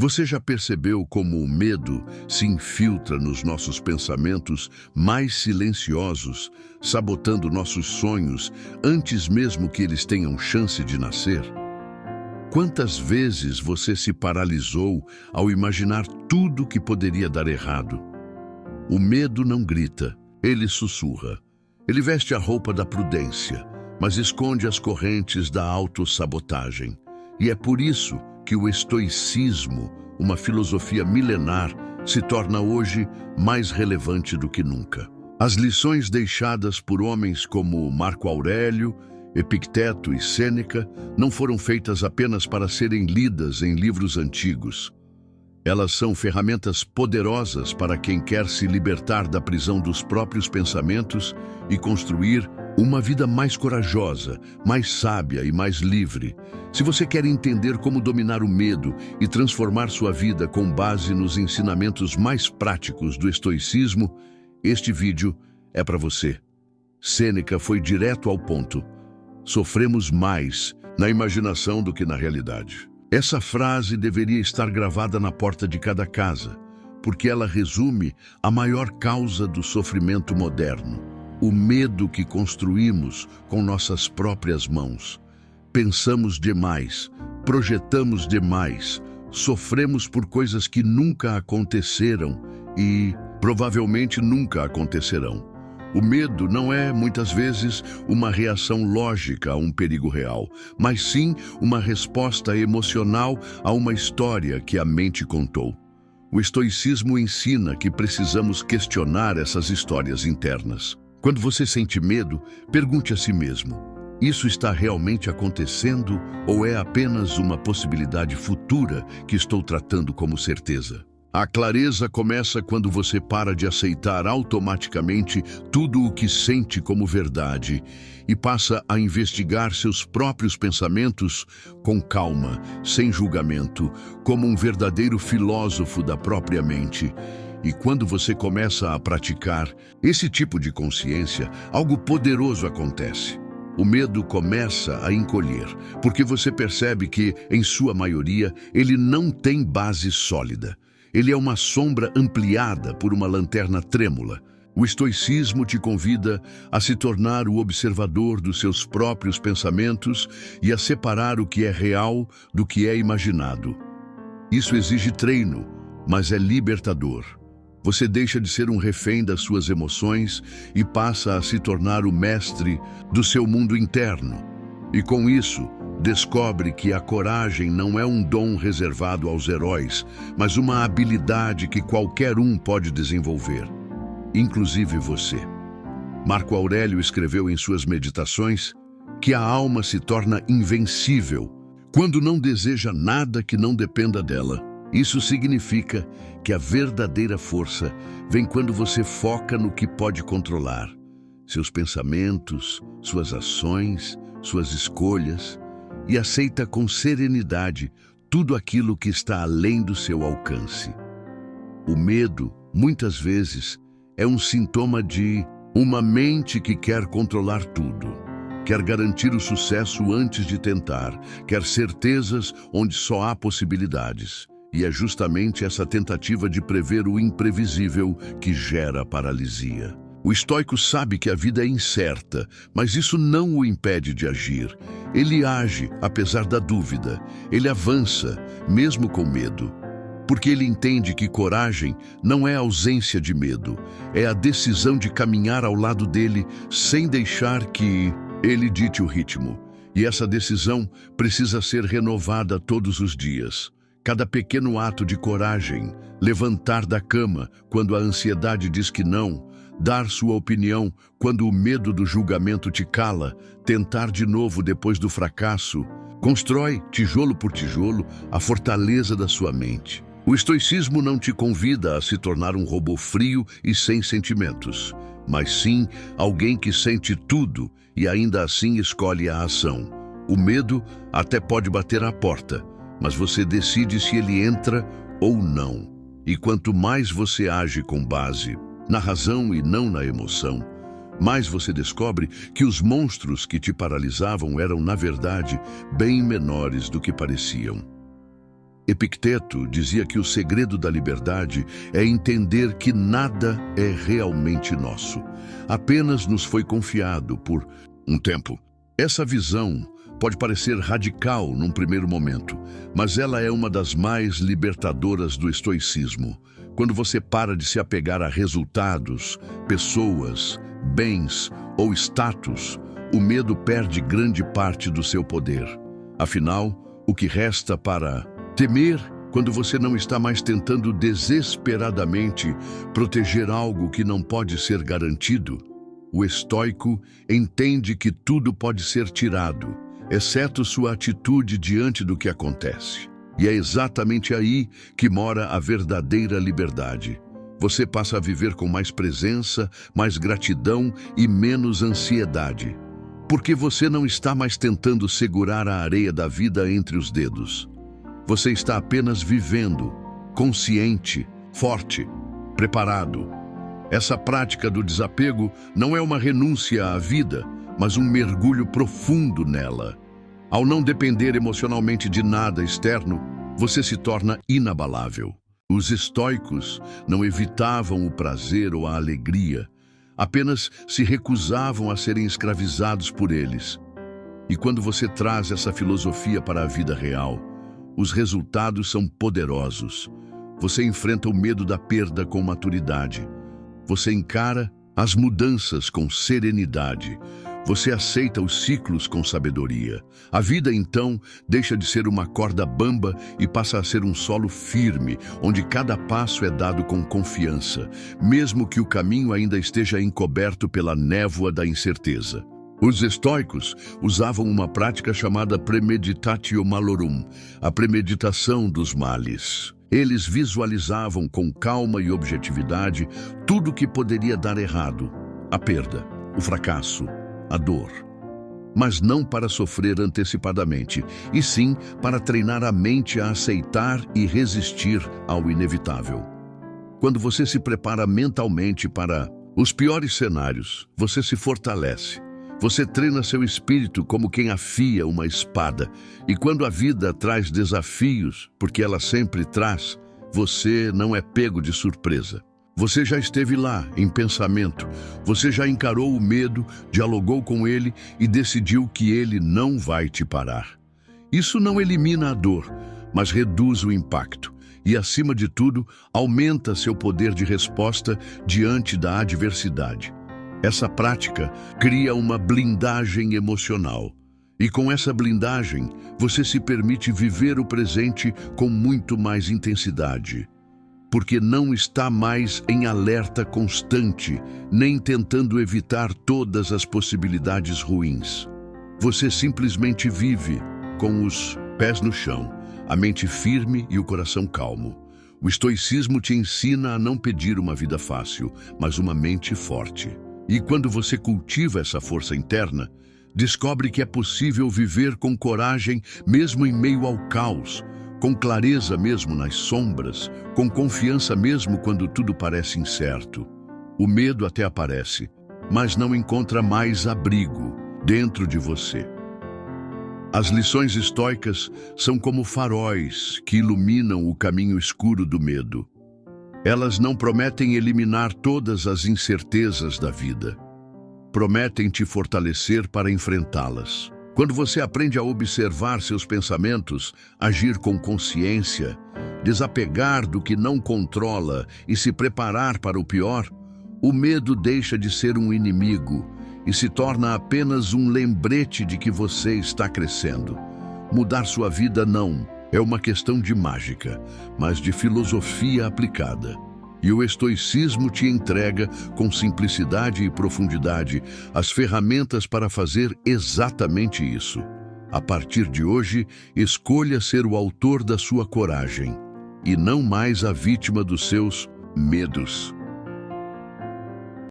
Você já percebeu como o medo se infiltra nos nossos pensamentos mais silenciosos, sabotando nossos sonhos antes mesmo que eles tenham chance de nascer? Quantas vezes você se paralisou ao imaginar tudo que poderia dar errado? O medo não grita, ele sussurra. Ele veste a roupa da prudência, mas esconde as correntes da autossabotagem. E é por isso que o estoicismo, uma filosofia milenar, se torna hoje mais relevante do que nunca. As lições deixadas por homens como Marco Aurélio, Epicteto e Sêneca não foram feitas apenas para serem lidas em livros antigos. Elas são ferramentas poderosas para quem quer se libertar da prisão dos próprios pensamentos e construir uma vida mais corajosa, mais sábia e mais livre. Se você quer entender como dominar o medo e transformar sua vida com base nos ensinamentos mais práticos do estoicismo, este vídeo é para você. Sêneca foi direto ao ponto. Sofremos mais na imaginação do que na realidade. Essa frase deveria estar gravada na porta de cada casa, porque ela resume a maior causa do sofrimento moderno: o medo que construímos com nossas próprias mãos. Pensamos demais, projetamos demais, sofremos por coisas que nunca aconteceram e provavelmente nunca acontecerão. O medo não é, muitas vezes, uma reação lógica a um perigo real, mas sim uma resposta emocional a uma história que a mente contou. O estoicismo ensina que precisamos questionar essas histórias internas. Quando você sente medo, pergunte a si mesmo: isso está realmente acontecendo ou é apenas uma possibilidade futura que estou tratando como certeza? A clareza começa quando você para de aceitar automaticamente tudo o que sente como verdade e passa a investigar seus próprios pensamentos com calma, sem julgamento, como um verdadeiro filósofo da própria mente. E quando você começa a praticar esse tipo de consciência, algo poderoso acontece. O medo começa a encolher, porque você percebe que, em sua maioria, ele não tem base sólida. Ele é uma sombra ampliada por uma lanterna trêmula. O estoicismo te convida a se tornar o observador dos seus próprios pensamentos e a separar o que é real do que é imaginado. Isso exige treino, mas é libertador. Você deixa de ser um refém das suas emoções e passa a se tornar o mestre do seu mundo interno. E com isso, descobre que a coragem não é um dom reservado aos heróis, mas uma habilidade que qualquer um pode desenvolver, inclusive você. Marco Aurélio escreveu em suas meditações que a alma se torna invencível quando não deseja nada que não dependa dela. Isso significa que a verdadeira força vem quando você foca no que pode controlar: seus pensamentos, suas ações, suas escolhas, e aceita com serenidade tudo aquilo que está além do seu alcance. O medo, muitas vezes, é um sintoma de uma mente que quer controlar tudo, quer garantir o sucesso antes de tentar, quer certezas onde só há possibilidades. E é justamente essa tentativa de prever o imprevisível que gera paralisia. O estoico sabe que a vida é incerta, mas isso não o impede de agir. Ele age, apesar da dúvida. Ele avança, mesmo com medo. Porque ele entende que coragem não é ausência de medo, é a decisão de caminhar ao lado dele sem deixar que ele dite o ritmo. E essa decisão precisa ser renovada todos os dias. Cada pequeno ato de coragem, levantar da cama quando a ansiedade diz que não, dar sua opinião quando o medo do julgamento te cala, tentar de novo depois do fracasso, constrói, tijolo por tijolo, a fortaleza da sua mente. O estoicismo não te convida a se tornar um robô frio e sem sentimentos, mas sim alguém que sente tudo e ainda assim escolhe a ação. O medo até pode bater à porta, mas você decide se ele entra ou não. E quanto mais você age com base na razão e não na emoção, mais você descobre que os monstros que te paralisavam eram, na verdade, bem menores do que pareciam. Epicteto dizia que o segredo da liberdade é entender que nada é realmente nosso. Apenas nos foi confiado por um tempo. Essa visão pode parecer radical num primeiro momento, mas ela é uma das mais libertadoras do estoicismo. Quando você para de se apegar a resultados, pessoas, bens ou status, o medo perde grande parte do seu poder. Afinal, o que resta para temer quando você não está mais tentando desesperadamente proteger algo que não pode ser garantido? O estoico entende que tudo pode ser tirado, exceto sua atitude diante do que acontece. E é exatamente aí que mora a verdadeira liberdade. Você passa a viver com mais presença, mais gratidão e menos ansiedade. Porque você não está mais tentando segurar a areia da vida entre os dedos. Você está apenas vivendo, consciente, forte, preparado. Essa prática do desapego não é uma renúncia à vida, mas um mergulho profundo nela. Ao não depender emocionalmente de nada externo, você se torna inabalável. Os estoicos não evitavam o prazer ou a alegria, apenas se recusavam a serem escravizados por eles. E quando você traz essa filosofia para a vida real, os resultados são poderosos. Você enfrenta o medo da perda com maturidade. Você encara as mudanças com serenidade. Você aceita os ciclos com sabedoria. A vida, então, deixa de ser uma corda bamba e passa a ser um solo firme, onde cada passo é dado com confiança, mesmo que o caminho ainda esteja encoberto pela névoa da incerteza. Os estoicos usavam uma prática chamada premeditatio malorum, a premeditação dos males. Eles visualizavam com calma e objetividade tudo o que poderia dar errado: a perda, o fracasso, a dor. Mas não para sofrer antecipadamente, e sim para treinar a mente a aceitar e resistir ao inevitável. Quando você se prepara mentalmente para os piores cenários, você se fortalece. Você treina seu espírito como quem afia uma espada. E quando a vida traz desafios, porque ela sempre traz, você não é pego de surpresa. Você já esteve lá, em pensamento. Você já encarou o medo, dialogou com ele e decidiu que ele não vai te parar. Isso não elimina a dor, mas reduz o impacto. E, acima de tudo, aumenta seu poder de resposta diante da adversidade. Essa prática cria uma blindagem emocional. E com essa blindagem, você se permite viver o presente com muito mais intensidade. Porque não está mais em alerta constante, nem tentando evitar todas as possibilidades ruins. Você simplesmente vive com os pés no chão, a mente firme e o coração calmo. O estoicismo te ensina a não pedir uma vida fácil, mas uma mente forte. E quando você cultiva essa força interna, descobre que é possível viver com coragem mesmo em meio ao caos, com clareza mesmo nas sombras, com confiança mesmo quando tudo parece incerto. O medo até aparece, mas não encontra mais abrigo dentro de você. As lições estoicas são como faróis que iluminam o caminho escuro do medo. Elas não prometem eliminar todas as incertezas da vida. Prometem te fortalecer para enfrentá-las. Quando você aprende a observar seus pensamentos, agir com consciência, desapegar do que não controla e se preparar para o pior, o medo deixa de ser um inimigo e se torna apenas um lembrete de que você está crescendo. Mudar sua vida não é uma questão de mágica, mas de filosofia aplicada. E o estoicismo te entrega, com simplicidade e profundidade, as ferramentas para fazer exatamente isso. A partir de hoje, escolha ser o autor da sua coragem, e não mais a vítima dos seus medos.